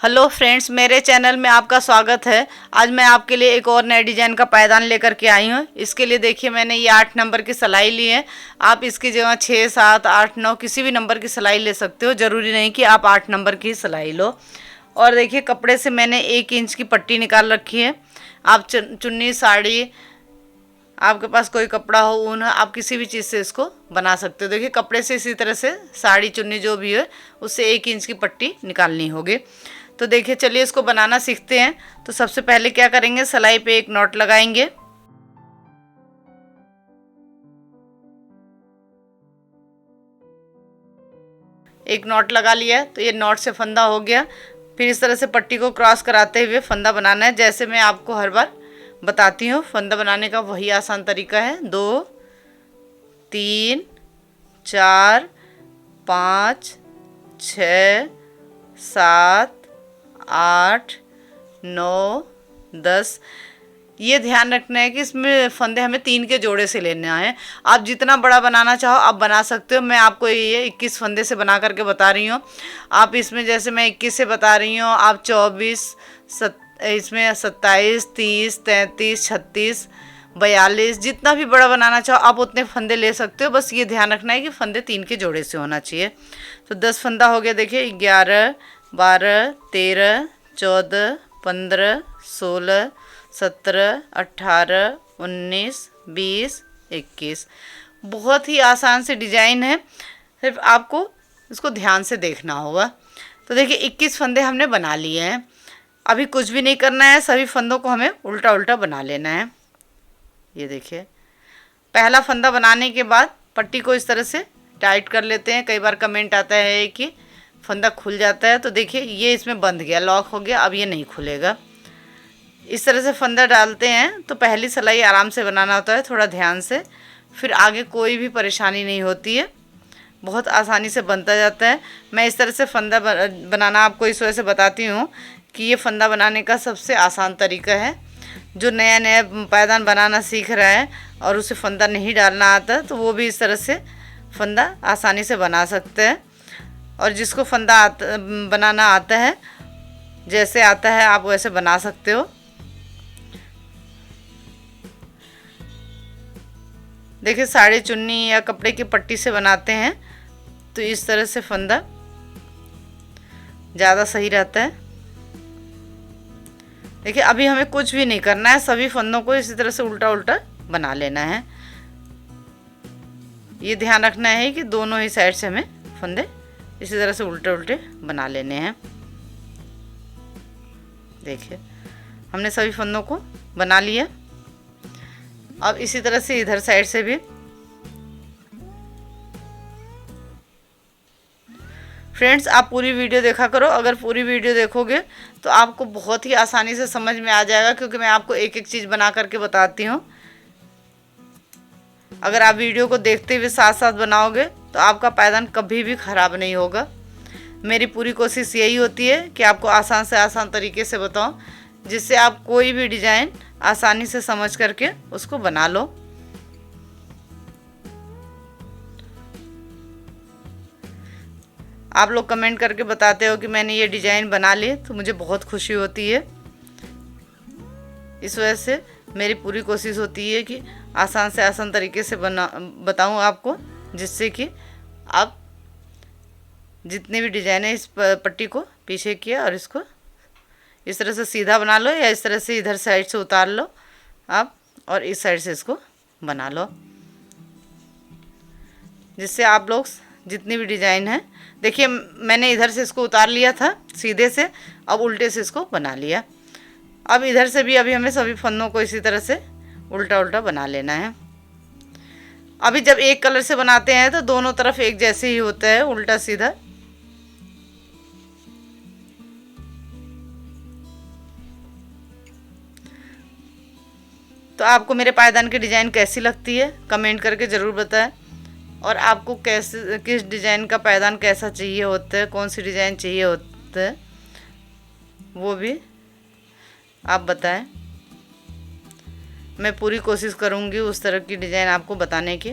Hello friends, मेरे channel में आपका स्वागत है। आज मैं आपके लिए एक और नए डिज़ाइन का पायदान लेकर के आई हूँ। इसके लिए देखिए मैंने ये 8 नंबर की सिलाई ली है। आप इसकी जगह 6, 7, 8, 9 किसी भी नंबर की सिलाई ले सकते हो। ज़रूरी नहीं कि आप 8 नंबर की सिलाई लो। और देखिए कपड़े से मैंने 1 इंच की पट्टी निकाल रखी है। आप चुन्नी, साड़ी, आपके पास कोई कपड़ा हो, ऊन, आप किसी भी चीज़ से इसको बना सकते हो। देखिए कपड़े से इसी तरह से साड़ी, चुन्नी जो भी है उससे 1 इंच की पट्टी निकालनी होगी। तो देखिए चलिए इसको बनाना सीखते हैं। तो सबसे पहले क्या करेंगे, सिलाई पे एक नॉट लगाएंगे। एक नॉट लगा लिया तो ये नॉट से फंदा हो गया। फिर इस तरह से पट्टी को क्रॉस कराते हुए फंदा बनाना है, जैसे मैं आपको हर बार बताती हूँ। फंदा बनाने का वही आसान तरीका है। 2, 3, 4, 5, 6, 7, 8, 9, 10। ये ध्यान रखना है कि इसमें फंदे हमें 3 के जोड़े से लेना है। आप जितना बड़ा बनाना चाहो आप बना सकते हो। मैं आपको ये 21 फंदे से बना करके बता रही हूँ। आप इसमें जैसे मैं 21 से बता रही हूँ, आप 24, इसमें 27, 30, 33, 36, 42 जितना भी बड़ा बनाना चाहो आप उतने फंदे ले सकते हो। बस ये ध्यान रखना है कि फंदे 3 के जोड़े से होना चाहिए। तो 10 फंदा हो गया। देखिए 11, 12, 13, 14, 15, 16, 17, 18, 19, 20, 21। बहुत ही आसान से डिजाइन है, सिर्फ आपको इसको ध्यान से देखना होगा। तो देखिए 21 फंदे हमने बना लिए हैं। अभी कुछ भी नहीं करना है, सभी फंदों को हमें उल्टा उल्टा बना लेना है। ये देखिए पहला फंदा बनाने के बाद पट्टी को इस तरह से टाइट कर लेते हैं। कई बार कमेंट आता है कि फंदा खुल जाता है, तो देखिए ये इसमें बंध गया, लॉक हो गया, अब ये नहीं खुलेगा। इस तरह से फंदा डालते हैं तो पहली सिलाई आराम से बनाना होता है, थोड़ा ध्यान से, फिर आगे कोई भी परेशानी नहीं होती है, बहुत आसानी से बनता जाता है। मैं इस तरह से फंदा बनाना आपको इस वजह से बताती हूँ कि ये फंदा बनाने का सबसे आसान तरीका है। जो नया नया पायदान बनाना सीख रहा है और उसे फंदा नहीं डालना आता तो वो भी इस तरह से फंदा आसानी से बना सकते हैं। और जिसको फंदा बनाना आता है, जैसे आता है आप वैसे बना सकते हो। देखिए साड़ी, चुन्नी या कपड़े की पट्टी से बनाते हैं तो इस तरह से फंदा ज़्यादा सही रहता है। देखिए अभी हमें कुछ भी नहीं करना है, सभी फंदों को इसी तरह से उल्टा उल्टा बना लेना है। ये ध्यान रखना है कि दोनों ही साइड से हमें फंदे इसी तरह से उल्टे उल्टे बना लेने हैं। देखिए हमने सभी फंदों को बना लिया। अब इसी तरह से इधर साइड से भी। फ्रेंड्स आप पूरी वीडियो देखा करो। अगर पूरी वीडियो देखोगे तो आपको बहुत ही आसानी से समझ में आ जाएगा, क्योंकि मैं आपको एक एक चीज़ बना करके बताती हूँ। अगर आप वीडियो को देखते हुए साथ साथ बनाओगे तो आपका पायदान कभी भी ख़राब नहीं होगा। मेरी पूरी कोशिश यही होती है कि आपको आसान से आसान तरीके से बताऊं, जिससे आप कोई भी डिज़ाइन आसानी से समझ करके उसको बना लो। आप लोग कमेंट करके बताते हो कि मैंने ये डिज़ाइन बना ली, तो मुझे बहुत खुशी होती है। इस वजह से मेरी पूरी कोशिश होती है कि आसान से आसान तरीके से बताऊं आपको, जिससे कि आप जितनी भी डिज़ाइन है इस पट्टी को पीछे किया और इसको इस तरह से सीधा बना लो, या इस तरह से इधर साइड से उतार लो आप और इस साइड से इसको बना लो, जिससे आप लोग जितनी भी डिज़ाइन है। देखिए मैंने इधर से इसको उतार लिया था सीधे से, अब उल्टे से इसको बना लिया। अब इधर से भी अभी हमें सभी फंदों को इसी तरह से उल्टा उल्टा बना लेना है। अभी जब एक कलर से बनाते हैं तो दोनों तरफ एक जैसे ही होता है, उल्टा सीधा। तो आपको मेरे पायदान की डिज़ाइन कैसी लगती है कमेंट करके ज़रूर बताएं। और आपको कैसे, किस डिज़ाइन का पायदान कैसा चाहिए होता है, कौन सी डिज़ाइन चाहिए होता है, वो भी आप बताएं। मैं पूरी कोशिश करूँगी उस तरह की डिज़ाइन आपको बताने की।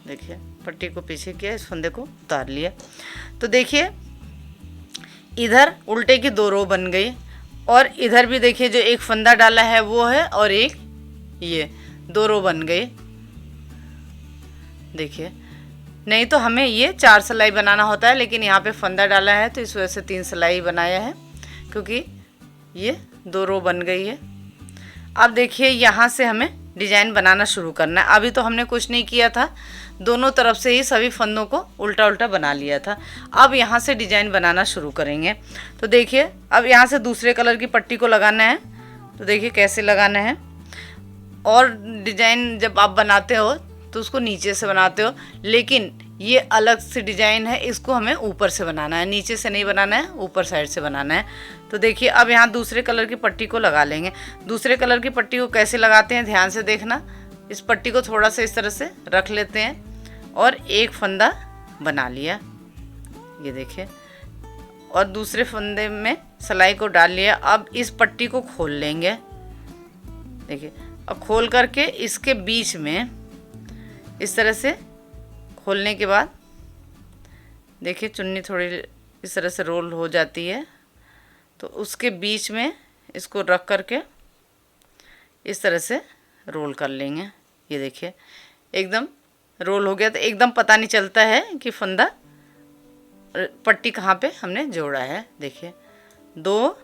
देखिए पट्टी को पीछे किया, इस फंदे को उतार लिया। तो देखिए इधर उल्टे की 2 रो बन गई, और इधर भी देखिए जो एक फंदा डाला है वो है, और एक ये 2 रो बन गई। देखिए, नहीं तो हमें ये 4 सिलाई बनाना होता है, लेकिन यहाँ पे फंदा डाला है तो इस वजह से 3 सिलाई बनाया है, क्योंकि ये 2 रो बन गई है। अब देखिए यहाँ से हमें डिजाइन बनाना शुरू करना है। अभी तो हमने कुछ नहीं किया था, दोनों तरफ से ही सभी फंदों को उल्टा उल्टा बना लिया था। अब यहाँ से डिजाइन बनाना शुरू करेंगे। तो देखिए, अब यहाँ से दूसरे कलर की पट्टी को लगाना है। तो देखिए कैसे लगाना है। और डिजाइन जब आप बनाते हो तो उसको नीचे से बनाते हो, लेकिन ये अलग से डिजाइन है, इसको हमें ऊपर से बनाना है, नीचे से नहीं बनाना है, ऊपर साइड से बनाना है। तो देखिए, अब यहाँ दूसरे कलर की पट्टी को लगा लेंगे। दूसरे कलर की पट्टी को कैसे लगाते हैं ध्यान से देखना। इस पट्टी को थोड़ा सा इस तरह से रख लेते हैं और एक फंदा बना लिया, ये देखिए, और दूसरे फंदे में सिलाई को डाल लिया। अब इस पट्टी को खोल लेंगे। देखिए, अब खोल करके इसके बीच में इस तरह से खोलने के बाद देखिए चुन्नी थोड़ी इस तरह से रोल हो जाती है, तो उसके बीच में इसको रख करके इस तरह से रोल कर लेंगे। ये देखिए एकदम रोल हो गया, तो एकदम पता नहीं चलता है कि फंदा पट्टी कहाँ पे हमने जोड़ा है। देखिए 2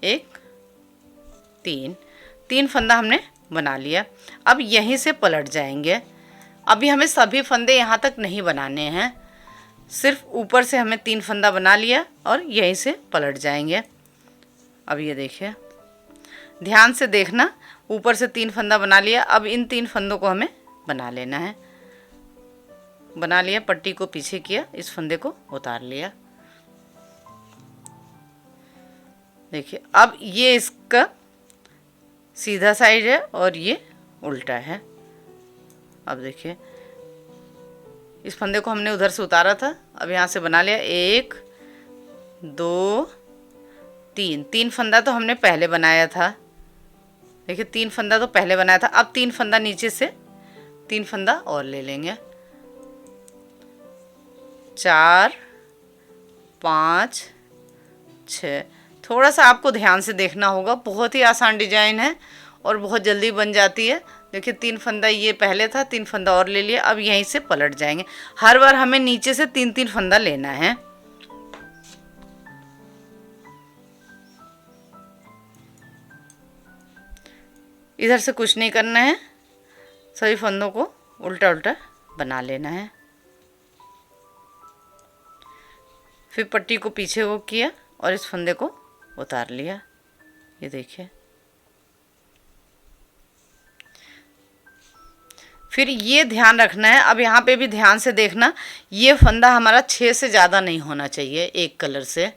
1 3 फंदा हमने बना लिया। अब यहीं से पलट जाएंगे। अभी हमें सभी फंदे यहाँ तक नहीं बनाने हैं, सिर्फ ऊपर से हमें 3 फंदा बना लिया और यहीं से पलट जाएंगे। अब ये देखिए, ध्यान से देखना, ऊपर से 3 फंदा बना लिया। अब इन 3 फंदों को हमें बना लेना है। बना लिया, पट्टी को पीछे किया, इस फंदे को उतार लिया। देखिए, अब ये इसका सीधा साइड है और ये उल्टा है। अब देखिए, इस फंदे को हमने उधर से उतारा था, अब यहाँ से बना लिया। 1 2 3 फंदा तो हमने पहले बनाया था। देखिए 3 फंदा तो पहले बनाया था। अब 3 फंदा नीचे से 3 फंदा और ले लेंगे। 4 5 6। थोड़ा सा आपको ध्यान से देखना होगा, बहुत ही आसान डिजाइन है और बहुत जल्दी बन जाती है। देखिए 3 फंदा ये पहले था, 3 फंदा और ले लिया। अब यहीं से पलट जाएंगे। हर बार हमें नीचे से 3 फंदा लेना है। इधर से कुछ नहीं करना है, सभी फंदों को उल्टा उल्टा बना लेना है। फिर पट्टी को पीछे को किया और इस फंदे को उतार लिया। ये देखिए, फिर ये ध्यान रखना है। अब यहाँ पे भी ध्यान से देखना, ये फंदा हमारा 6 से ज़्यादा नहीं होना चाहिए एक कलर से।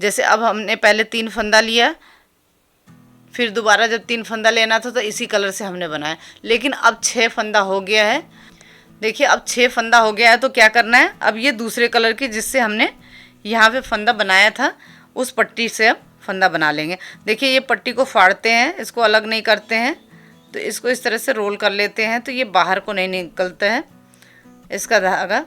जैसे अब हमने पहले 3 फंदा लिया, फिर दोबारा जब 3 फंदा लेना था तो इसी कलर से हमने बनाया, लेकिन अब 6 फंदा हो गया है। देखिए अब 6 फंदा हो गया है, तो क्या करना है, अब ये दूसरे कलर की जिससे हमने यहाँ पे फंदा बनाया था उस पट्टी से अब फंदा बना लेंगे। देखिए ये पट्टी को फाड़ते हैं, इसको अलग नहीं करते हैं, तो इसको इस तरह से रोल कर लेते हैं, तो ये बाहर को नहीं निकलता है इसका धागा।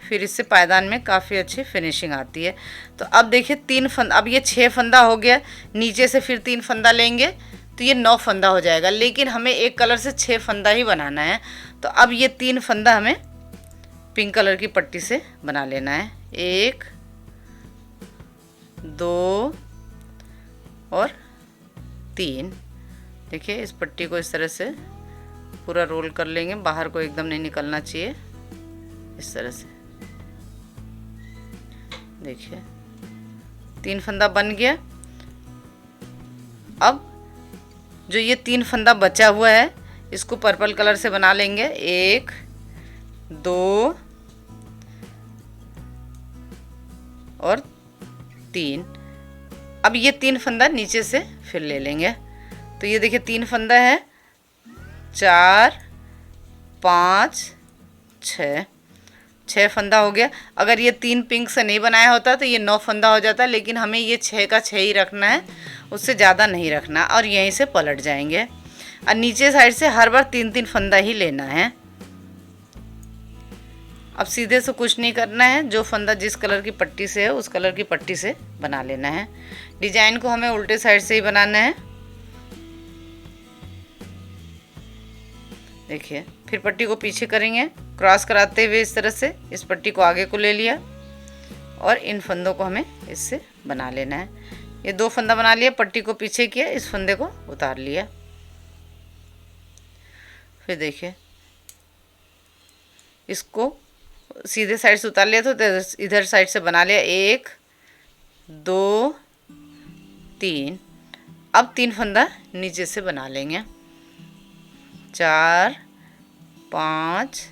फिर इससे पायदान में काफ़ी अच्छी फिनिशिंग आती है। तो अब देखिए 3 फंदा, अब ये 6 फंदा हो गया, नीचे से फिर 3 फंदा लेंगे तो ये 9 फंदा हो जाएगा, लेकिन हमें एक कलर से 6 फंदा ही बनाना है। तो अब ये 3 फंदा हमें पिंक कलर की पट्टी से बना लेना है। 1 2 और 3। देखिए इस पट्टी को इस तरह से पूरा रोल कर लेंगे, बाहर को एकदम नहीं निकलना चाहिए, इस तरह से। देखिए 3 फंदा बन गया। अब जो ये 3 फंदा बचा हुआ है इसको पर्पल कलर से बना लेंगे। 1 2 और 3। अब ये 3 फंदा नीचे से फिर ले लेंगे। तो ये देखिए 3 फंदा है, 4 5 6 फंदा हो गया। अगर ये 3 पिंक से नहीं बनाया होता तो ये 9 फंदा हो जाता, लेकिन हमें ये 6 का 6 ही रखना है, उससे ज़्यादा नहीं रखना। और यहीं से पलट जाएंगे और नीचे साइड से हर बार 3 फंदा ही लेना है। अब सीधे से कुछ नहीं करना है, जो फंदा जिस कलर की पट्टी से है उस कलर की पट्टी से बना लेना है। डिजाइन को हमें उल्टे साइड से ही बनाना है। देखिए, फिर पट्टी को पीछे करेंगे, क्रॉस कराते हुए इस तरह से इस पट्टी को आगे को ले लिया और इन फंदों को हमें इससे बना लेना है। ये 2 फंदा बना लिया, पट्टी को पीछे किया, इस फंदे को उतार लिया। फिर देखिए, इसको सीधे साइड से उतार लिया तो इधर साइड से बना लिया। 1 2 3। अब 3 फंदा नीचे से बना लेंगे। 4 5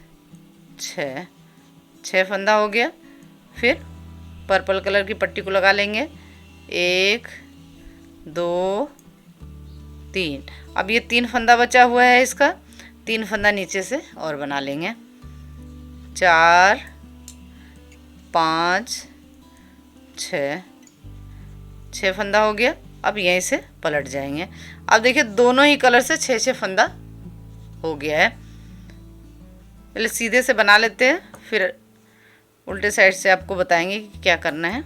6। 6 फंदा हो गया। फिर पर्पल कलर की पट्टी को लगा लेंगे। 1 2 3। अब ये 3 फंदा बचा हुआ है, इसका 3 फंदा नीचे से और बना लेंगे। 4 5 6। 6 फंदा हो गया। अब यहीं से पलट जाएंगे। अब देखिए, दोनों ही कलर से 6 फंदा हो गया है। पहले सीधे से बना लेते हैं, फिर उल्टे साइड से आपको बताएंगे कि क्या करना है।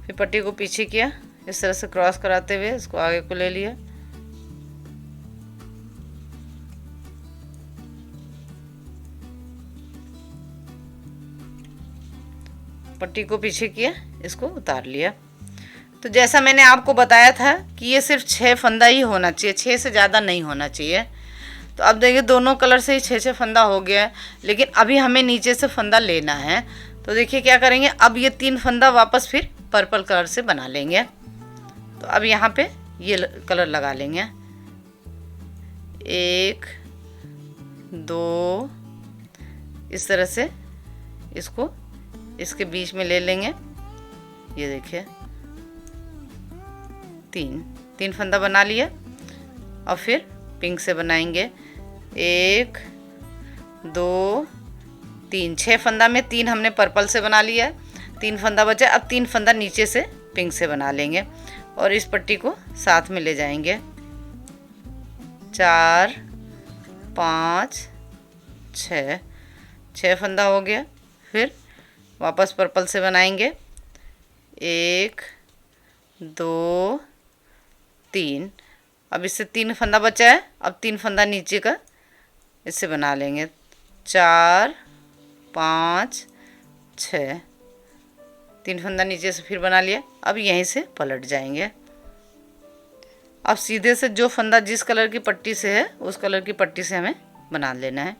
फिर पट्टी को पीछे किया, इस तरह से क्रॉस कराते हुए इसको आगे को ले लिया। पट्टी को पीछे किया, इसको उतार लिया। तो जैसा मैंने आपको बताया था कि ये सिर्फ 6 फंदा ही होना चाहिए, 6 से ज़्यादा नहीं होना चाहिए। तो अब देखिए, दोनों कलर से ही 6 फंदा हो गया है, लेकिन अभी हमें नीचे से फंदा लेना है। तो देखिए क्या करेंगे, अब ये 3 फंदा वापस फिर पर्पल कलर से बना लेंगे। तो अब यहाँ पे ये कलर लगा लेंगे। 1 2, इस तरह से इसको इसके बीच में ले लेंगे। ये देखिए, 3 फंदा बना लिया। और फिर पिंक से बनाएंगे। 1 2 3। 6 फंदा में 3 हमने पर्पल से बना लिया, 3 फंदा बचा। अब 3 फंदा नीचे से पिंक से बना लेंगे और इस पट्टी को साथ में ले जाएंगे। 4 5 6। 6 फंदा हो गया। फिर वापस पर्पल से बनाएंगे। 1 2 3। अब इससे 3 फंदा बचा है, अब 3 फंदा नीचे का इससे बना लेंगे। 4 5 6। 3 फंदा नीचे से फिर बना लिया। अब यहीं से पलट जाएंगे। अब सीधे से जो फंदा जिस कलर की पट्टी से है उस कलर की पट्टी से हमें बना लेना है।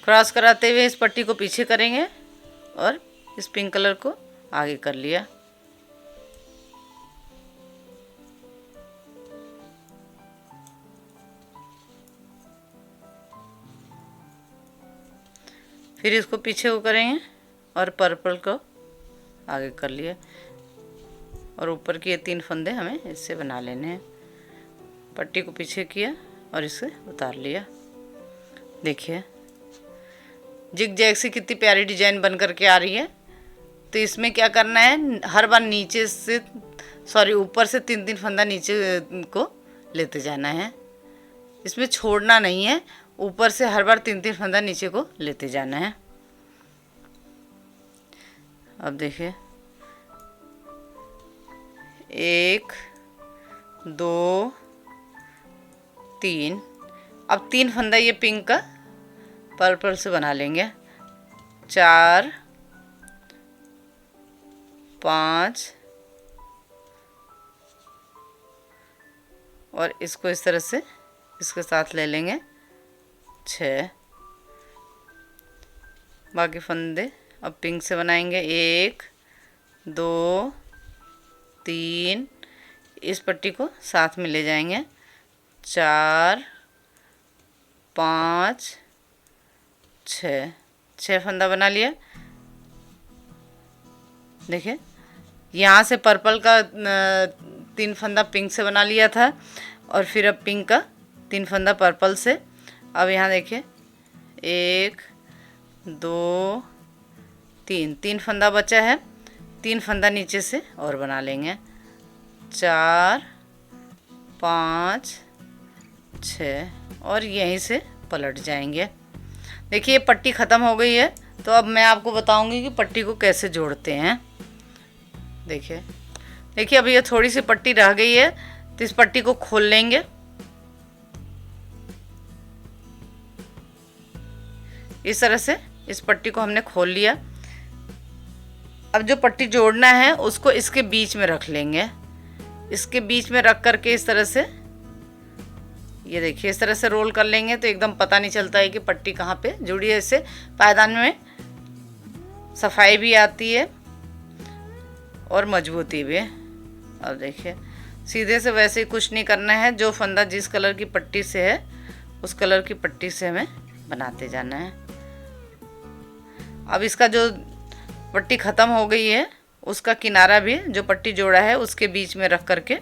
क्रॉस कराते हुए इस पट्टी को पीछे करेंगे और इस पिंक कलर को आगे कर लिया। फिर इसको पीछे को करेंगे और पर्पल को आगे कर लिया और ऊपर के 3 फंदे हमें इससे बना लेने हैं। पट्टी को पीछे किया और इसे उतार लिया। देखिए, जिग जैग से कितनी प्यारी डिजाइन बन करके आ रही है। तो इसमें क्या करना है, हर बार नीचे से ऊपर से 3 फंदा नीचे को लेते जाना है। इसमें छोड़ना नहीं है, ऊपर से हर बार 3 फंदा नीचे को लेते जाना है। अब देखिए, 1 2 3। अब 3 फंदा ये पिंक का पर्पल से बना लेंगे। 4 5 और इसको इस तरह से इसके साथ ले लेंगे। 6। बाकी फंदे अब पिंक से बनाएंगे। 1 2 3। इस पट्टी को साथ में ले जाएंगे। 4 5 6। 6 फंदा बना लिया। देखिए, यहाँ से पर्पल का 3 फंदा पिंक से बना लिया था और फिर अब पिंक का 3 फंदा पर्पल से। अब यहाँ देखिए, 1 2 3, 3 फंदा बचा है, 3 फंदा नीचे से और बना लेंगे। 4 5 6 और यहीं से पलट जाएंगे। देखिए पट्टी ख़त्म हो गई है, तो अब मैं आपको बताऊंगी कि पट्टी को कैसे जोड़ते हैं। देखिए अभी ये थोड़ी सी पट्टी रह गई है, तो इस पट्टी को खोल लेंगे। इस तरह से इस पट्टी को हमने खोल लिया। अब जो पट्टी जोड़ना है उसको इसके बीच में रख लेंगे। इसके बीच में रख करके इस तरह से, ये देखिए इस तरह से रोल कर लेंगे, तो एकदम पता नहीं चलता है कि पट्टी कहाँ पे जुड़ी है। इससे पायदान में सफाई भी आती है और मजबूती भी है। अब देखिए सीधे से वैसे ही कुछ नहीं करना है, जो फंदा जिस कलर की पट्टी से है उस कलर की पट्टी से हमें बनाते जाना है। अब इसका जो पट्टी ख़त्म हो गई है उसका किनारा भी जो पट्टी जोड़ा है उसके बीच में रख करके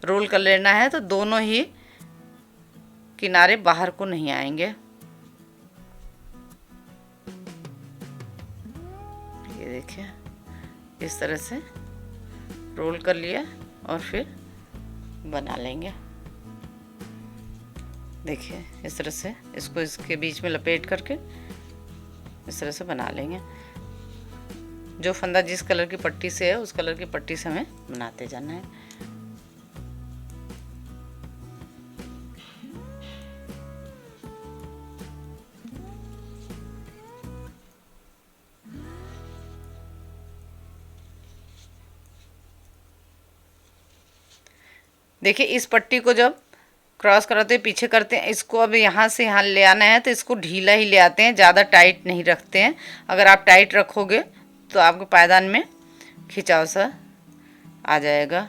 रोल कर लेना है, तो दोनों ही किनारे बाहर को नहीं आएंगे। ये देखिए इस तरह से रोल कर लिया और फिर बना लेंगे। देखिए इस तरह से इसको इसके बीच में लपेट करके इस तरह से बना लेंगे। जो फंदा जिस कलर की पट्टी से है उस कलर की पट्टी से हमें बनाते जाना है। देखिए इस पट्टी को जब क्रॉस कराते हैं पीछे करते हैं, इसको अब यहाँ से यहाँ ले आना है, तो इसको ढीला ही ले आते हैं, ज़्यादा टाइट नहीं रखते हैं। अगर आप टाइट रखोगे तो आपके पायदान में खिंचाव सा आ जाएगा।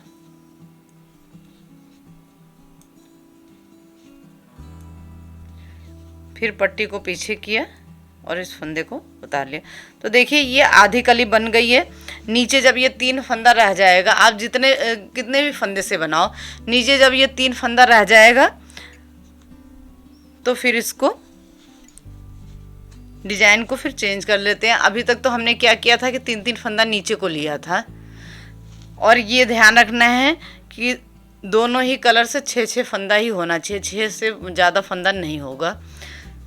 फिर पट्टी को पीछे किया और इस फंदे को उतार लिया। तो देखिए ये आधी कली बन गई है। नीचे जब ये 3 फंदा रह जाएगा, आप जितने कितने भी फंदे से बनाओ, नीचे जब ये 3 फंदा रह जाएगा तो फिर इसको डिजाइन को फिर चेंज कर लेते हैं। अभी तक तो हमने क्या किया था कि 3-3 फंदा नीचे को लिया था, और ये ध्यान रखना है कि दोनों ही कलर से 6-6 फंदा ही होना चाहिए, 6 से ज़्यादा फंदा नहीं होगा।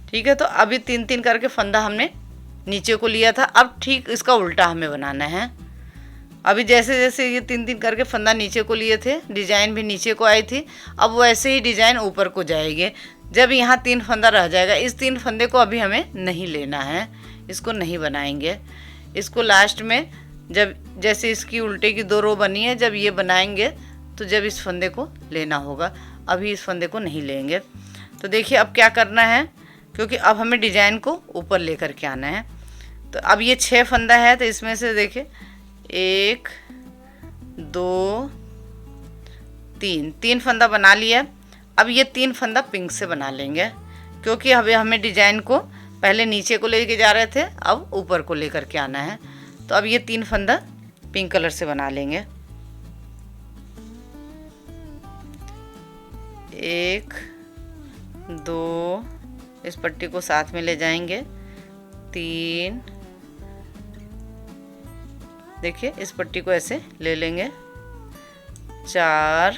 ठीक है, तो अभी 3-3 करके फंदा हमने नीचे को लिया था। अब ठीक इसका उल्टा हमें बनाना है। अभी जैसे जैसे ये 3-3 करके फंदा नीचे को लिए थे, डिजाइन भी नीचे को आई थी, अब वैसे ही डिजाइन ऊपर को जाएगी। जब यहाँ 3 फंदा रह जाएगा, इस 3 फंदे को अभी हमें नहीं लेना है, इसको नहीं बनाएंगे। इसको लास्ट में जब जैसे इसकी उल्टे की 2 रो बनी है, जब ये बनाएंगे तो जब इस फंदे को लेना होगा, अभी इस फंदे को नहीं लेंगे। तो देखिए अब क्या करना है, क्योंकि अब हमें डिजाइन को ऊपर लेकर के आना है। तो अब ये 6 फंदा है, तो इसमें से देखिए 1 2 3 फंदा बना लिया। अब ये 3 फंदा पिंक से बना लेंगे, क्योंकि अभी हमें डिजाइन को पहले नीचे को लेके जा रहे थे, अब ऊपर को लेकर के आना है। तो अब ये 3 फंदा पिंक कलर से बना लेंगे। 1 2 इस पट्टी को साथ में ले जाएंगे, 3 देखिए इस पट्टी को ऐसे ले लेंगे, 4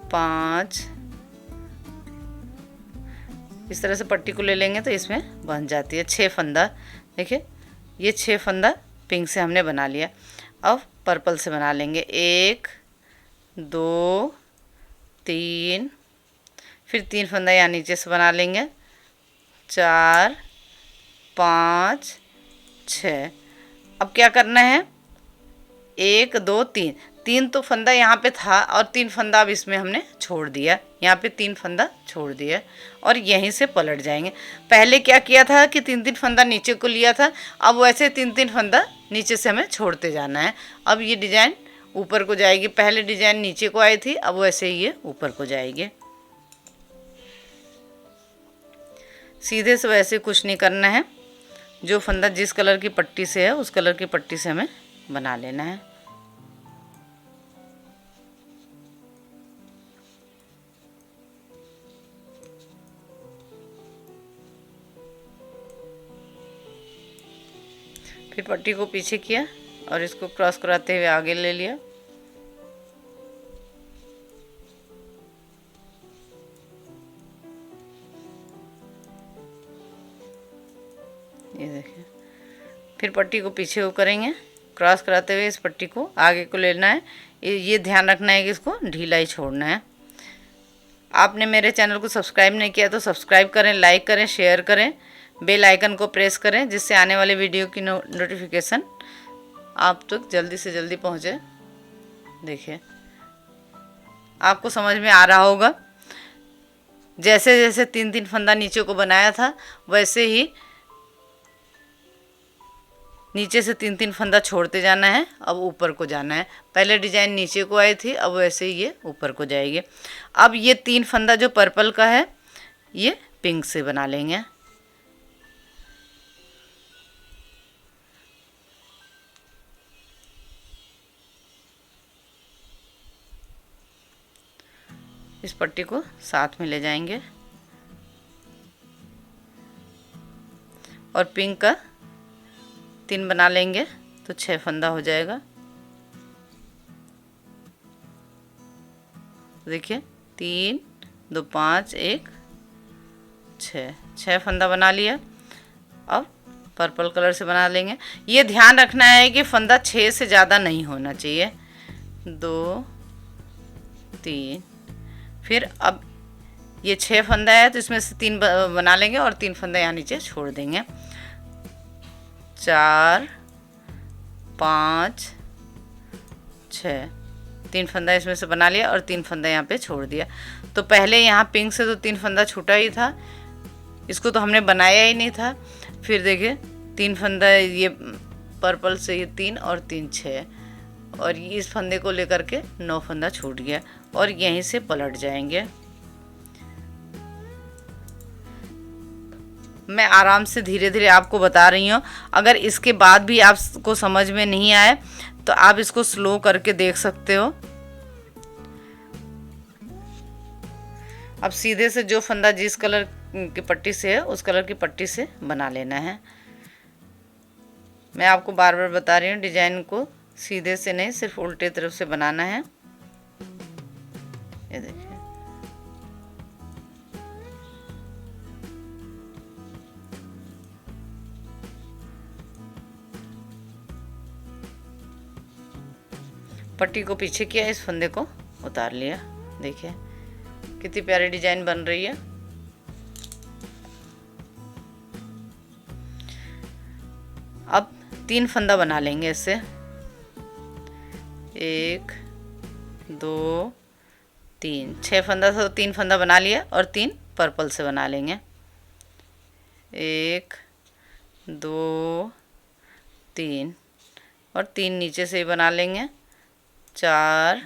5 इस तरह से पट्टी को ले लेंगे तो इसमें बन जाती है 6 फंदा। देखिए ये 6 फंदा पिंक से हमने बना लिया। अब पर्पल से बना लेंगे, 1 2 3 फिर 3 फंदा यहाँ नीचे से बना लेंगे, 4 5 6। अब क्या करना है, 1 2 3 तो फंदा यहाँ पे था और 3 फंदा अब इसमें हमने छोड़ दिया, यहाँ पे 3 फंदा छोड़ दिया और यहीं से पलट जाएंगे। पहले क्या किया था कि 3-3 फंदा नीचे को लिया था, अब वैसे 3-3 फंदा नीचे से हमें छोड़ते जाना है। अब ये डिजाइन ऊपर को जाएगी, पहले डिजाइन नीचे को आई थी, अब वैसे ही ये ऊपर को जाएगी। सीधे से वैसे कुछ नहीं करना है, जो फंदा जिस कलर की पट्टी से है उस कलर की पट्टी से हमें बना लेना है। फिर पट्टी को पीछे किया और इसको क्रॉस कराते हुए आगे ले लिया। ये देखिए, फिर पट्टी को पीछे को करेंगे, क्रॉस कराते हुए इस पट्टी को आगे को लेना है। ये ध्यान रखना है कि इसको ढीला ही छोड़ना है। आपने मेरे चैनल को सब्सक्राइब नहीं किया तो सब्सक्राइब करें, लाइक करें, शेयर करें, बेल आइकन को प्रेस करें, जिससे आने वाले वीडियो की नोटिफिकेशन आप तक जल्दी से जल्दी पहुंचे। देखिए, आपको समझ में आ रहा होगा। जैसे जैसे 3-3 फंदा नीचे को बनाया था, वैसे ही नीचे से 3-3 फंदा छोड़ते जाना है। अब ऊपर को जाना है। पहले डिजाइन नीचे को आई थी, अब वैसे ही ये ऊपर को जाएगी। अब ये 3 फंदा जो पर्पल का है, ये पिंक से बना लेंगे। इस पट्टी को साथ में ले जाएंगे और पिंक का 3 बना लेंगे तो 6 फंदा हो जाएगा। देखिए, 3 2 5 1 6 फंदा बना लिया। अब पर्पल कलर से बना लेंगे। ये ध्यान रखना है कि फंदा 6 से ज़्यादा नहीं होना चाहिए। 2 3, फिर अब ये 6 फंदा है तो इसमें से 3 बना लेंगे और 3 फंदा यहाँ नीचे छोड़ देंगे। 4 5 6, 3 फंदा इसमें से बना लिया और 3 फंदा यहाँ पे छोड़ दिया। तो पहले यहाँ पिंक से तो 3 फंदा छूटा ही था, इसको तो हमने बनाया ही नहीं था। फिर देखिए 3 फंदा ये पर्पल से, ये 3 और 3 6, और इस फंदे को लेकर के 9 फंदा छूट गया और यहीं से पलट जाएंगे। मैं आराम से धीरे धीरे आपको बता रही हूँ। अगर इसके बाद भी आपको समझ में नहीं आए तो आप इसको स्लो करके देख सकते हो। अब सीधे से जो फंदा जिस कलर की पट्टी से है उस कलर की पट्टी से बना लेना है। मैं आपको बार बार बता रही हूँ, डिजाइन को सीधे से नहीं, सिर्फ उल्टे तरफ से बनाना है। ये देखिए, पट्टी को पीछे किया, इस फंदे को उतार लिया। देखिए कितनी प्यारी डिजाइन बन रही है। अब 3 फंदा बना लेंगे इससे। 1 2 3, 6 फंदा था तो 3 फंदा बना लिया और 3 पर्पल से बना लेंगे। 1 2 3 और 3 नीचे से ही बना लेंगे। 4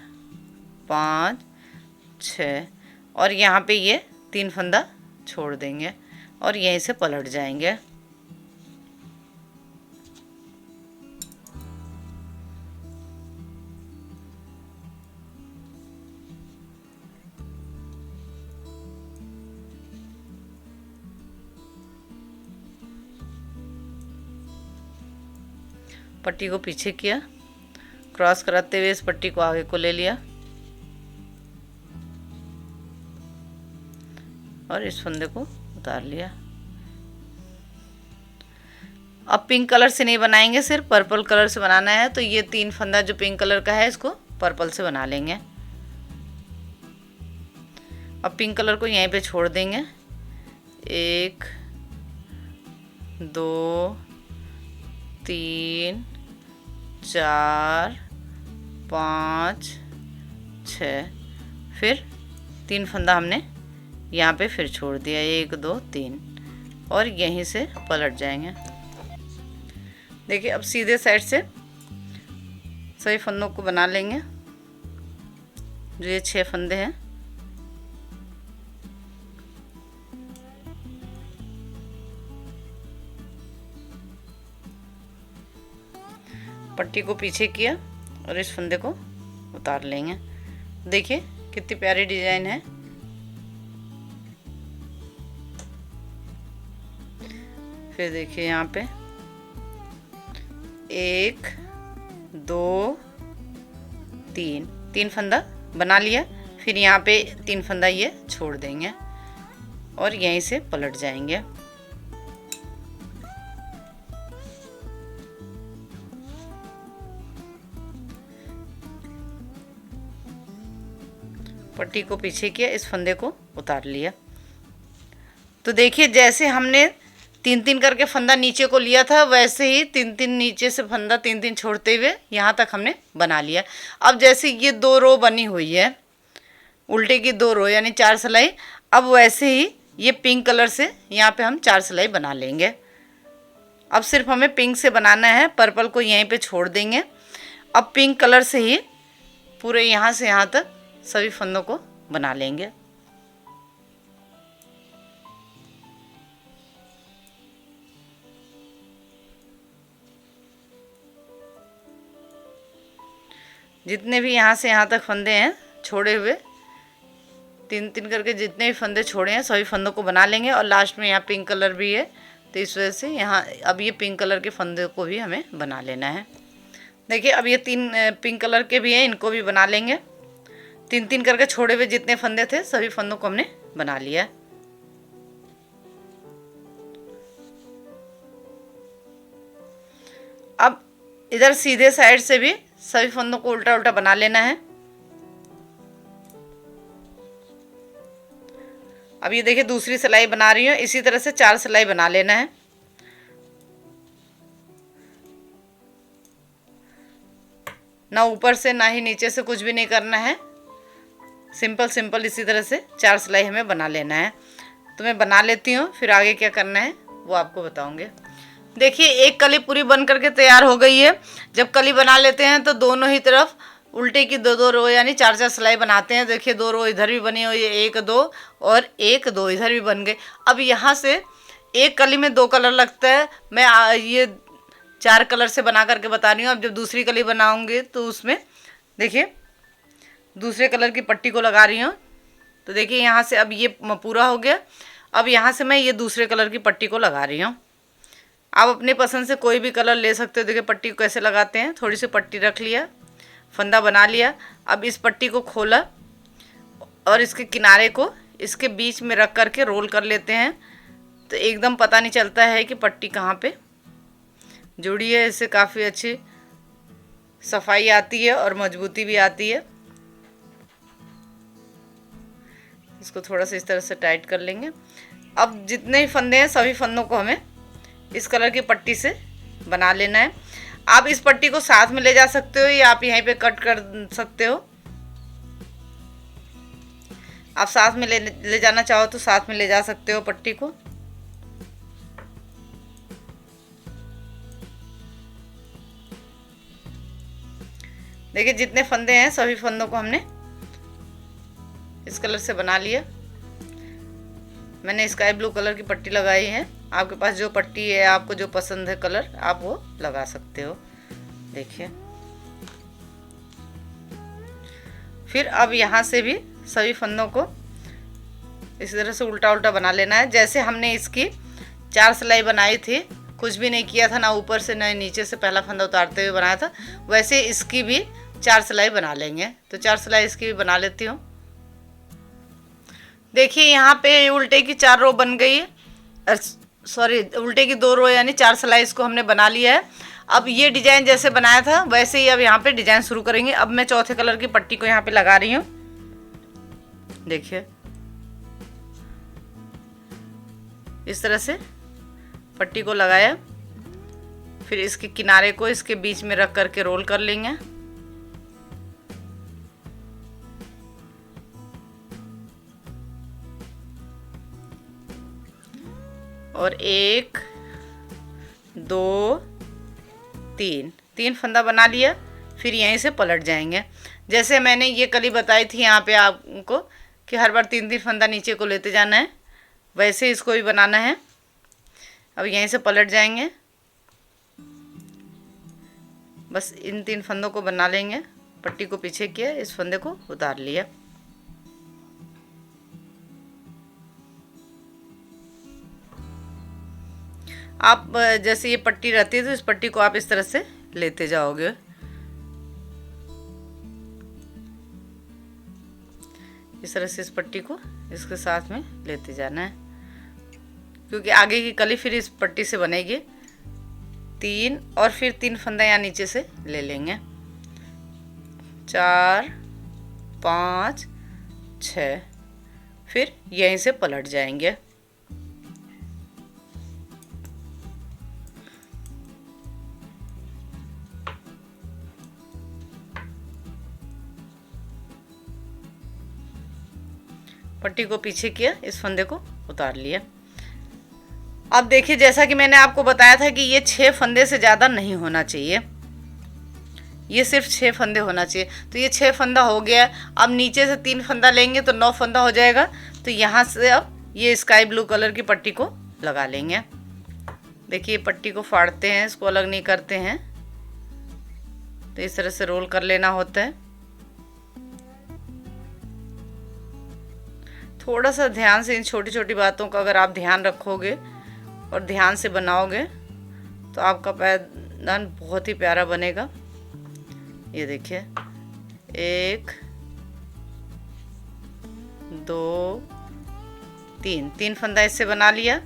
5 6 और यहाँ पे ये 3 फंदा छोड़ देंगे और यहीं से पलट जाएंगे। पट्टी को पीछे किया, क्रॉस कराते हुए इस पट्टी को आगे को ले लिया और इस फंदे को उतार लिया। अब पिंक कलर से नहीं बनाएंगे, सिर्फ पर्पल कलर से बनाना है। तो ये 3 फंदा जो पिंक कलर का है इसको पर्पल से बना लेंगे। अब पिंक कलर को यहीं पे छोड़ देंगे। 1 2 3 4 5 6, फिर 3 फंदा हमने यहाँ पे फिर छोड़ दिया। 1 2 3 और यहीं से पलट जाएंगे। देखिए, अब सीधे साइड से सभी फंदों को बना लेंगे। जो ये 6 फंदे हैं, पट्टी को पीछे किया और इस फंदे को उतार लेंगे। देखिए कितनी प्यारी डिजाइन है। फिर देखिए यहाँ पे एक, दो, तीन, तीन फंदा बना लिया। फिर यहाँ पे तीन फंदा ये छोड़ देंगे और यहीं से पलट जाएंगे। पट्टी को पीछे किया, इस फंदे को उतार लिया। तो देखिए जैसे हमने तीन तीन करके फंदा नीचे को लिया था, वैसे ही तीन तीन नीचे से फंदा तीन तीन छोड़ते हुए यहाँ तक हमने बना लिया। अब जैसे ये दो रो बनी हुई है, उल्टे की दो रो यानी 4 सिलाई, अब वैसे ही ये पिंक कलर से यहाँ पे हम 4 सिलाई बना लेंगे। अब सिर्फ हमें पिंक से बनाना है, पर्पल को यहीं पे छोड़ देंगे। अब पिंक कलर से ही पूरे यहाँ से यहाँ तक सभी फंदों को बना लेंगे। जितने भी यहाँ से यहाँ तक फंदे हैं छोड़े हुए, तीन तीन करके जितने भी फंदे छोड़े हैं सभी फंदों को बना लेंगे। और लास्ट में यहाँ पिंक कलर भी है, तो इस वजह से यहाँ अब ये पिंक कलर के फंदे को भी हमें बना लेना है। देखिए अब ये तीन पिंक कलर के भी हैं, इनको भी बना लेंगे। तीन तीन करके छोड़े हुए जितने फंदे थे सभी फंदों को हमने बना लिया। अब इधर सीधे साइड से भी सभी फंदों को उल्टा उल्टा बना लेना है। अब ये देखिए दूसरी सिलाई बना रही हूँ, इसी तरह से 4 सिलाई बना लेना है। ना ऊपर से ना ही नीचे से, कुछ भी नहीं करना है, सिंपल सिंपल इसी तरह से 4 सिलाई हमें बना लेना है। तो मैं बना लेती हूँ, फिर आगे क्या करना है वो आपको बताऊँगे। देखिए एक कली पूरी बन करके तैयार हो गई है। जब कली बना लेते हैं तो दोनों ही तरफ उल्टे की दो दो रो यानी 4 सिलाई बनाते हैं। देखिए 2 रो इधर भी बनी हुई है, 1 2 और 1 2 इधर भी बन गए। अब यहाँ से एक कली में 2 कलर लगता है, मैं ये 4 कलर से बना करके बता रही हूँ। अब जब दूसरी कली बनाऊँगी तो उसमें देखिए दूसरे कलर की पट्टी को लगा रही हूँ। तो देखिए यहाँ से अब ये पूरा हो गया। अब यहाँ से मैं ये दूसरे कलर की पट्टी को लगा रही हूँ। आप अपनी पसंद से कोई भी कलर ले सकते हो। देखिए पट्टी को कैसे लगाते हैं, थोड़ी सी पट्टी रख लिया, फंदा बना लिया। अब इस पट्टी को खोला और इसके किनारे को इसके बीच में रख करके रोल कर लेते हैं, तो एकदम पता नहीं चलता है कि पट्टी कहाँ पे जुड़ी है। इससे काफ़ी अच्छी सफाई आती है और मजबूती भी आती है। इसको थोड़ा सा इस तरह से टाइट कर लेंगे। अब जितने फंदे हैं सभी फंदों को हमें इस कलर की पट्टी से बना लेना है। आप इस पट्टी को साथ में ले जा सकते हो या आप यहीं पे कट कर सकते हो। आप साथ में ले जाना चाहो तो साथ में ले जा सकते हो पट्टी को। देखिए जितने फंदे हैं सभी फंदों को हमने इस कलर से बना लिया। मैंने स्काई ब्लू कलर की पट्टी लगाई है। आपके पास जो पट्टी है, आपको जो पसंद है कलर, आप वो लगा सकते हो। देखिए फिर अब यहाँ से भी सभी फंदों को इस तरह से उल्टा उल्टा बना लेना है। जैसे हमने इसकी 4 सिलाई बनाई थी, कुछ भी नहीं किया था, ना ऊपर से ना नीचे से पहला फंदा उतारते हुए बनाया था, वैसे इसकी भी 4 सिलाई बना लेंगे। तो 4 सिलाई इसकी भी बना लेती हूँ। देखिए यहाँ पे उल्टे की 4 रो बन गई है, सॉरी उल्टे की 2 रो यानी 4 सिलाई इसको हमने बना लिया है। अब ये डिजाइन जैसे बनाया था वैसे ही अब यहाँ पे डिजाइन शुरू करेंगे। अब मैं चौथे कलर की पट्टी को यहाँ पे लगा रही हूँ। देखिए इस तरह से पट्टी को लगाया, फिर इसके किनारे को इसके बीच में रख करके रोल कर लेंगे। और 1 2 3 फंदा बना लिया। फिर यहीं से पलट जाएंगे। जैसे मैंने ये कली बताई थी यहाँ पे आपको कि हर बार 3 फंदा नीचे को लेते जाना है, वैसे इसको भी बनाना है। अब यहीं से पलट जाएंगे, बस इन 3 फंदों को बना लेंगे। पट्टी को पीछे किया, इस फंदे को उतार लिया। आप जैसे ये पट्टी रहती है तो इस पट्टी को आप इस तरह से लेते जाओगे। इस तरह से इस पट्टी को इसके साथ में लेते जाना है, क्योंकि आगे की कली फिर इस पट्टी से बनेगी। 3 और फिर 3 फंदा यहाँ नीचे से ले लेंगे। 4 5 6, फिर यहीं से पलट जाएंगे। पट्टी को पीछे किया, इस फंदे को उतार लिया। अब देखिए, जैसा कि मैंने आपको बताया था कि ये 6 फंदे से ज़्यादा नहीं होना चाहिए, ये सिर्फ 6 फंदे होना चाहिए। तो ये 6 फंदा हो गया। अब नीचे से 3 फंदा लेंगे तो 9 फंदा हो जाएगा। तो यहाँ से अब ये स्काई ब्लू कलर की पट्टी को लगा लेंगे। देखिए पट्टी को फाड़ते हैं, इसको अलग नहीं करते हैं, तो इस तरह से रोल कर लेना होता है। थोड़ा सा ध्यान से इन छोटी छोटी बातों का अगर आप ध्यान रखोगे और ध्यान से बनाओगे तो आपका पैदान बहुत ही प्यारा बनेगा। ये देखिए, 1 2 3 फंदा इससे बना लिया।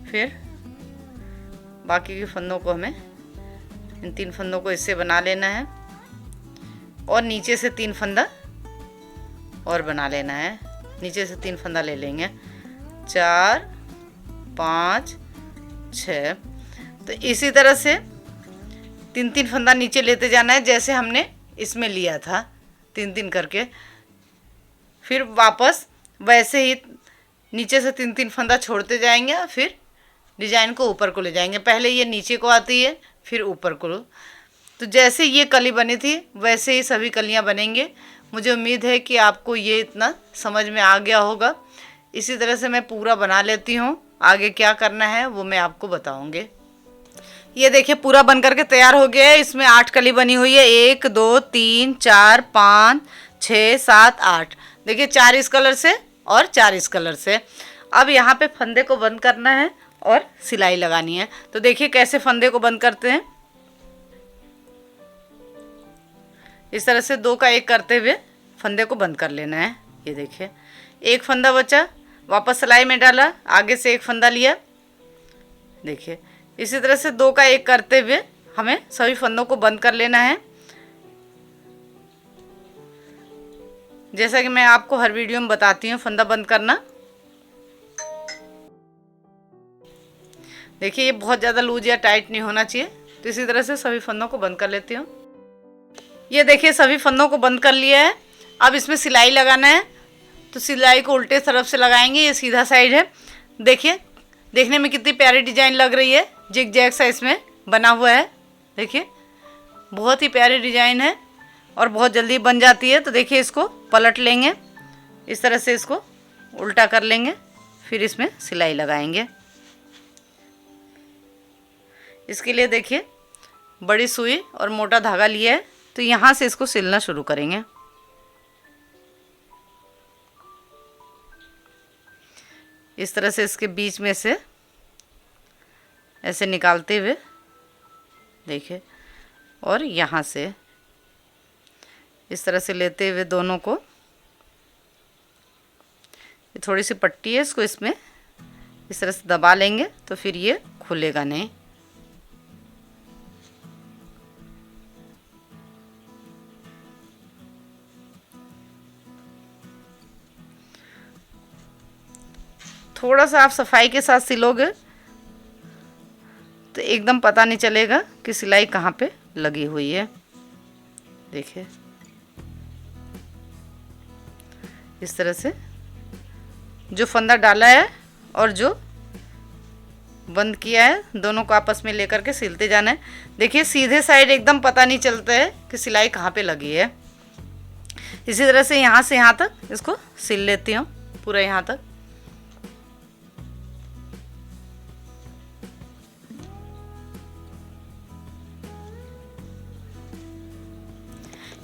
फिर बाकी के फंदों को हमें, इन 3 फंदों को इससे बना लेना है और नीचे से 3 फंदा और बना लेना है। नीचे से 3 फंदा ले लेंगे। 4 5 6। तो इसी तरह से 3 फंदा नीचे लेते जाना है, जैसे हमने इसमें लिया था 3 करके। फिर वापस वैसे ही नीचे से 3 फंदा छोड़ते जाएंगे, फिर डिजाइन को ऊपर को ले जाएंगे। पहले ये नीचे को आती है, फिर ऊपर को। तो जैसे ये कली बनी थी वैसे ही सभी कलियां बनेंगे। मुझे उम्मीद है कि आपको ये इतना समझ में आ गया होगा। इसी तरह से मैं पूरा बना लेती हूँ। आगे क्या करना है वो मैं आपको बताऊँगी। ये देखिए पूरा बन करके तैयार हो गया है। इसमें 8 कली बनी हुई है। 1 2 3 4 5 6 7 8। देखिए 4 इस कलर से और 4 इस कलर से। अब यहाँ पे फंदे को बंद करना है और सिलाई लगानी है। तो देखिए कैसे फंदे को बंद करते हैं। इस तरह से 2 का 1 करते हुए फंदे को बंद कर लेना है। ये देखिए 1 फंदा बचा, वापस सिलाई में डाला, आगे से 1 फंदा लिया। देखिए इसी तरह से 2 का 1 करते हुए हमें सभी फंदों को बंद कर लेना है। जैसा कि मैं आपको हर वीडियो में बताती हूँ फंदा बंद करना। देखिए ये बहुत ज़्यादा लूज या टाइट नहीं होना चाहिए। तो इसी तरह से सभी फंदों को बंद कर लेती हूँ। ये देखिए सभी फंदों को बंद कर लिया है। अब इसमें सिलाई लगाना है। तो सिलाई को उल्टे तरफ से लगाएंगे। ये सीधा साइड है। देखिए देखने में कितनी प्यारी डिजाइन लग रही है। जिग जैग सा इसमें बना हुआ है। देखिए बहुत ही प्यारी डिजाइन है और बहुत जल्दी बन जाती है। तो देखिए इसको पलट लेंगे, इस तरह से इसको उल्टा कर लेंगे, फिर इसमें सिलाई लगाएंगे। इसके लिए देखिए बड़ी सुई और मोटा धागा लिया है। तो यहाँ से इसको सिलना शुरू करेंगे। इस तरह से इसके बीच में से ऐसे निकालते हुए देखिए, और यहाँ से इस तरह से लेते हुए दोनों को, ये थोड़ी सी पट्टी है, इसको इसमें इस तरह से दबा लेंगे तो फिर ये खुलेगा नहीं। थोड़ा सा आप सफाई के साथ सिलोगे तो एकदम पता नहीं चलेगा कि सिलाई कहाँ पे लगी हुई है। देखिए इस तरह से जो फंदा डाला है और जो बंद किया है दोनों को आपस में लेकर के सिलते जाना है। देखिए सीधे साइड एकदम पता नहीं चलता है कि सिलाई कहाँ पे लगी है। इसी तरह से यहाँ तक इसको सिल लेती हूँ, पूरा यहाँ तक।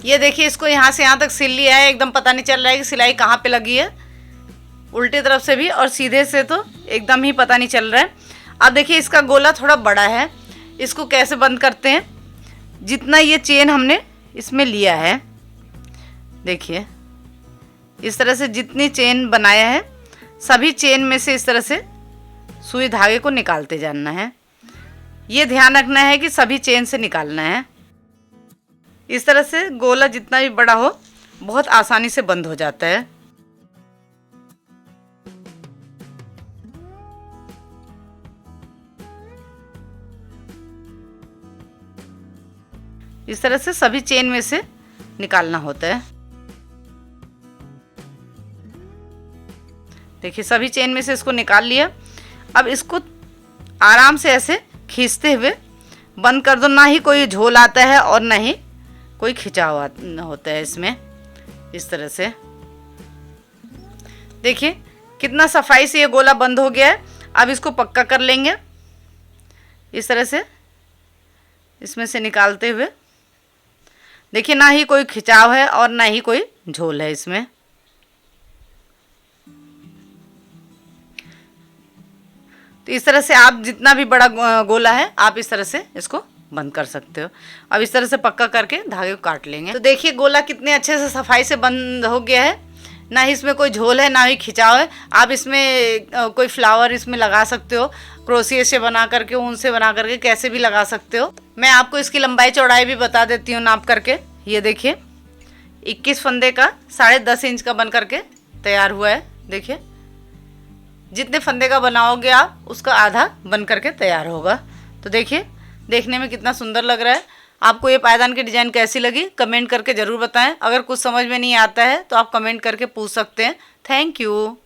ये देखिए इसको यहाँ से यहाँ तक सिल लिया है। एकदम पता नहीं चल रहा है कि सिलाई कहाँ पे लगी है। उल्टी तरफ से भी और सीधे से तो एकदम ही पता नहीं चल रहा है। अब देखिए इसका गोला थोड़ा बड़ा है, इसको कैसे बंद करते हैं, जितना ये चेन हमने इसमें लिया है, देखिए इस तरह से जितनी चेन बनाया है सभी चेन में से इस तरह से सुई धागे को निकालते जाना है। ये ध्यान रखना है कि सभी चेन से निकालना है। इस तरह से गोला जितना भी बड़ा हो बहुत आसानी से बंद हो जाता है। इस तरह से सभी चेन में से निकालना होता है। देखिए सभी चेन में से इसको निकाल लिया। अब इसको आराम से ऐसे खींचते हुए बंद कर दो। ना ही कोई झोल आता है और ना ही कोई खिंचाव होता है इसमें। इस तरह से देखिए कितना सफाई से ये गोला बंद हो गया है। अब इसको पक्का कर लेंगे इस तरह से इसमें से निकालते हुए। देखिए ना ही कोई खिंचाव है और ना ही कोई झोल है इसमें। तो इस तरह से आप जितना भी बड़ा गोला है आप इस तरह से इसको बंद कर सकते हो। अब इस तरह से पक्का करके धागे को काट लेंगे। तो देखिए गोला कितने अच्छे से सफाई से बंद हो गया है। ना ही इसमें कोई झोल है ना ही खिंचाव है। आप इसमें कोई फ्लावर इसमें लगा सकते हो, क्रोशिया से बना करके, ऊन से बना करके, कैसे भी लगा सकते हो। मैं आपको इसकी लंबाई चौड़ाई भी बता देती हूँ नाप करके। ये देखिए 21 फंदे का 10.5 इंच का बन करके तैयार हुआ है। देखिए जितने फंदे का बनाओगे आप उसका आधा बन करके तैयार होगा। तो देखिए देखने में कितना सुंदर लग रहा है। आपको ये पायदान की डिज़ाइन कैसी लगी कमेंट करके ज़रूर बताएं। अगर कुछ समझ में नहीं आता है तो आप कमेंट करके पूछ सकते हैं। Thank you.